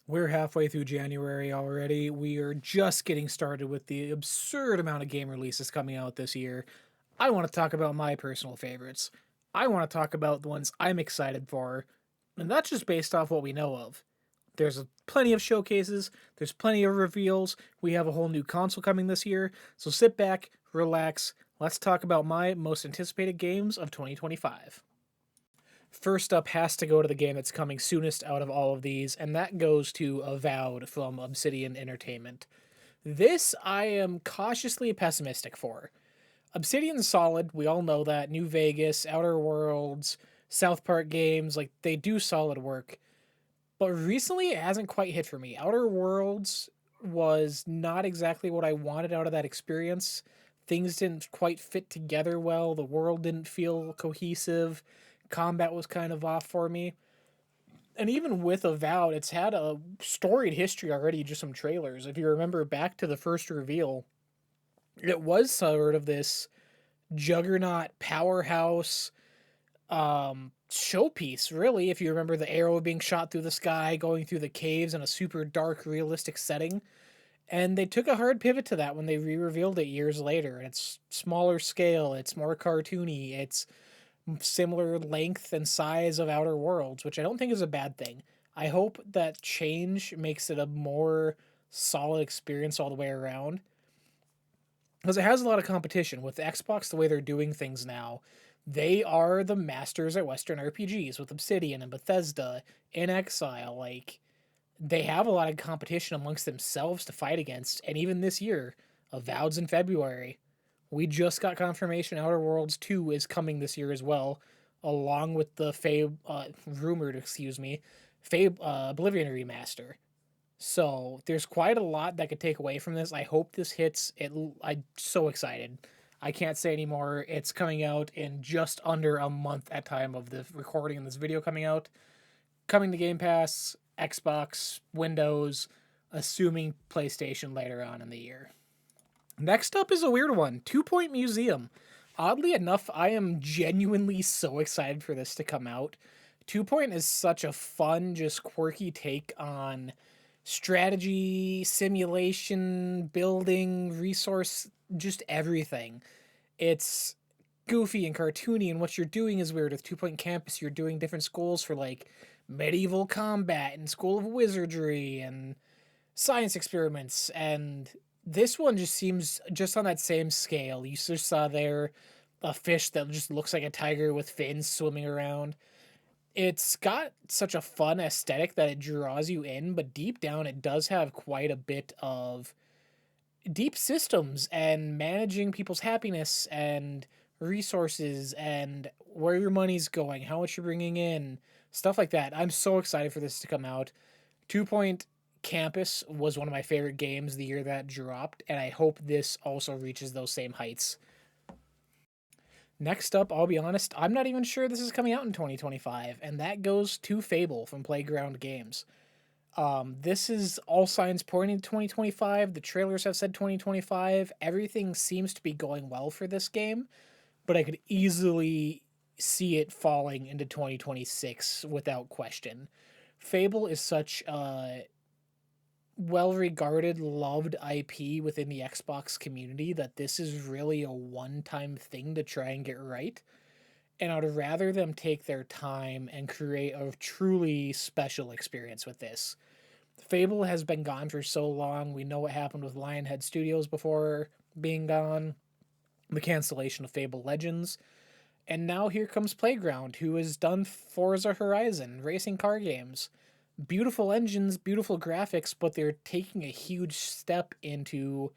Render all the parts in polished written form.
We're halfway through January already. We are just getting started with the absurd amount of game releases coming out this year. I want to talk about my personal favorites. I want to talk about the ones I'm excited for, and that's just based off what we know of. There's plenty of showcases, there's plenty of reveals. We have a whole new console coming this year, so sit back, relax. Let's talk about my most anticipated games of 2025. First up has to go to the game that's coming soonest out of all of these, and that goes to Avowed from Obsidian Entertainment. This I am cautiously pessimistic for. Obsidian's solid, we all know that. New Vegas, Outer Worlds, South Park games, like they do solid work. But recently it hasn't quite hit for me. Outer Worlds was not exactly what I wanted out of that experience. Things didn't quite fit together well, the world didn't feel cohesive, combat was kind of off for me. And even with Avowed, it's had a storied history already, just some trailers. If you remember back to the first reveal, it was sort of this juggernaut powerhouse showpiece, really. If you remember the arrow being shot through the sky, going through the caves in a super dark, realistic setting. And they took a hard pivot to that when they re-revealed it years later. It's smaller scale, it's more cartoony, it's similar length and size of Outer Worlds, which I don't think is a bad thing. I hope that change makes it a more solid experience all the way around. Because it has a lot of competition with Xbox, the way they're doing things now. They are the masters at Western RPGs with Obsidian and Bethesda in Exile. Like, they have a lot of competition amongst themselves to fight against. And even this year, Avowed's in February. We just got confirmation Outer Worlds 2 is coming this year as well, along with the rumored, Oblivion remaster. So there's quite a lot that could take away from this. I hope this hits. I'm so excited. I can't say anymore. It's coming out in just under a month at time of the recording of this video coming out. Coming to Game Pass, Xbox, Windows, assuming PlayStation later on in the year. Next up is a weird one, Two Point Museum. Oddly enough, I am genuinely so excited for this to come out. Two Point is such a fun, just quirky take on strategy, simulation, building, resource, just everything. It's goofy and cartoony, and what you're doing is weird. With Two Point Campus, you're doing different schools for like medieval combat and School of Wizardry and science experiments, and this one just seems just on that same scale. You just saw there a fish that just looks like a tiger with fins swimming around. It's got such a fun aesthetic that it draws you in, but deep down it does have quite a bit of deep systems and managing people's happiness and resources and where your money's going, how much you're bringing in, stuff like that. I'm so excited for this to come out. Two Point Campus was one of my favorite games the year that dropped, and I hope this also reaches those same heights. Next up, I'll be honest, I'm not even sure this is coming out in 2025, and that goes to Fable from Playground Games. This is all signs pointing to 2025. The trailers have said 2025. Everything seems to be going well for this game, but I could easily see it falling into 2026 without question. Fable is such a well regarded, loved IP within the Xbox community that this is really a one time thing to try and get right. And I'd rather them take their time and create a truly special experience with this. Fable has been gone for so long. We know what happened with Lionhead Studios before being gone, the cancellation of Fable Legends. And now here comes Playground, who has done Forza Horizon, racing car games. Beautiful engines, beautiful graphics, but they're taking a huge step into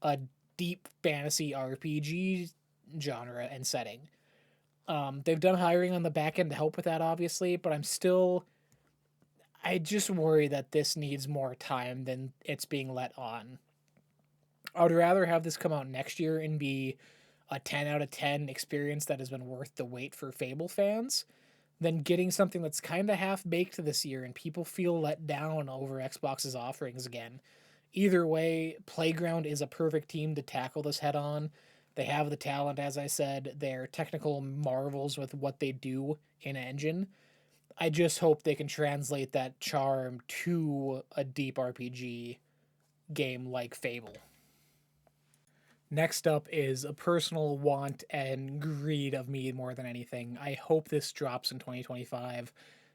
a deep fantasy RPG genre and setting. They've done hiring on the back end to help with that, obviously, but I just worry that this needs more time than it's being let on. I would rather have this come out next year and be a 10 out of 10 experience that has been worth the wait for Fable fans than getting something that's kind of half baked this year and people feel let down over Xbox's offerings again. Either way, Playground is a perfect team to tackle this head on. They have the talent, as I said, they're technical marvels with what they do in engine. I just hope they can translate that charm to a deep RPG game like Fable. Next up is a personal want and greed of me more than anything. I hope this drops in 2025,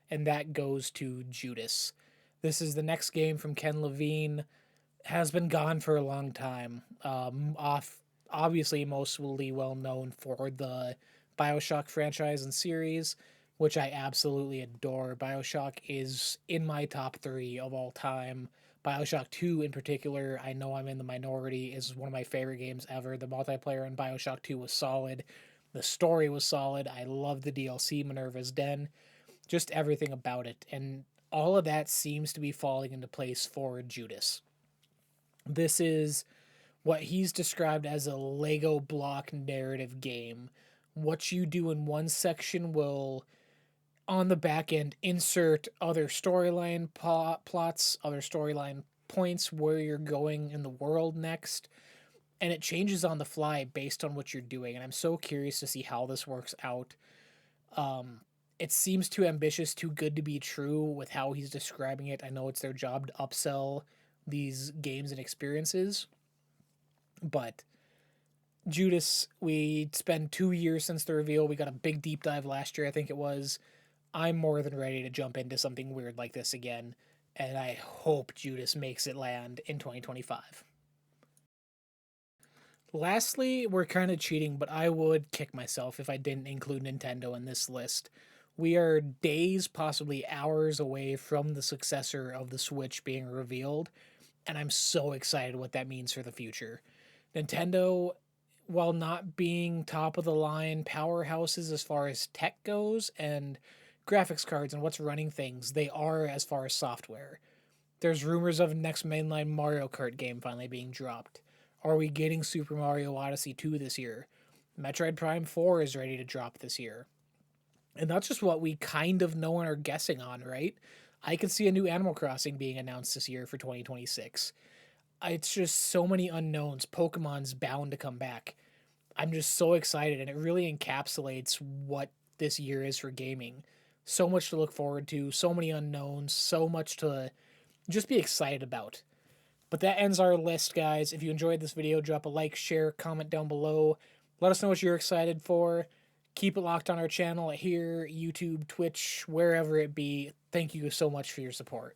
and that goes to Judas. This is the next game from Ken Levine. Has been gone for a long time. Obviously mostly well known for the BioShock franchise and series, which I absolutely adore. BioShock is in my top 3 of all time. BioShock 2 in particular, I know I'm in the minority, is one of my favorite games ever. The multiplayer in BioShock 2 was solid. The story was solid. I love the DLC Minerva's Den. Just everything about it. And all of that seems to be falling into place for Judas. This is what he's described as a Lego block narrative game. What you do in one section will, on the back end, insert other storyline plots, other storyline points where you're going in the world next. And it changes on the fly based on what you're doing. And I'm so curious to see how this works out. It seems too ambitious, too good to be true with how he's describing it. I know it's their job to upsell these games and experiences, but Judas, we spent 2 years since the reveal. We got a big deep dive last year, I think it was. I'm more than ready to jump into something weird like this again, and I hope Judas makes it land in 2025. Lastly, we're kind of cheating, but I would kick myself if I didn't include Nintendo in this list. We are days, possibly hours away from the successor of the Switch being revealed, and I'm so excited what that means for the future. Nintendo, while not being top of the line powerhouses as far as tech goes and graphics cards and what's running things, they are as far as software. There's rumors of next mainline Mario Kart game finally being dropped. Are we getting Super Mario Odyssey 2 this year? Metroid Prime 4 is ready to drop this year. And that's just what we kind of know and are guessing on, right? I could see a new Animal Crossing being announced this year for 2026. It's just so many unknowns. Pokemon's bound to come back. I'm just so excited, and it really encapsulates what this year is for gaming. So much to look forward to, so many unknowns, so much to just be excited about. But that ends our list, guys. If you enjoyed this video, drop a like, share, comment down below. Let us know what you're excited for. Keep it locked on our channel here, YouTube, Twitch, wherever it be. Thank you so much for your support.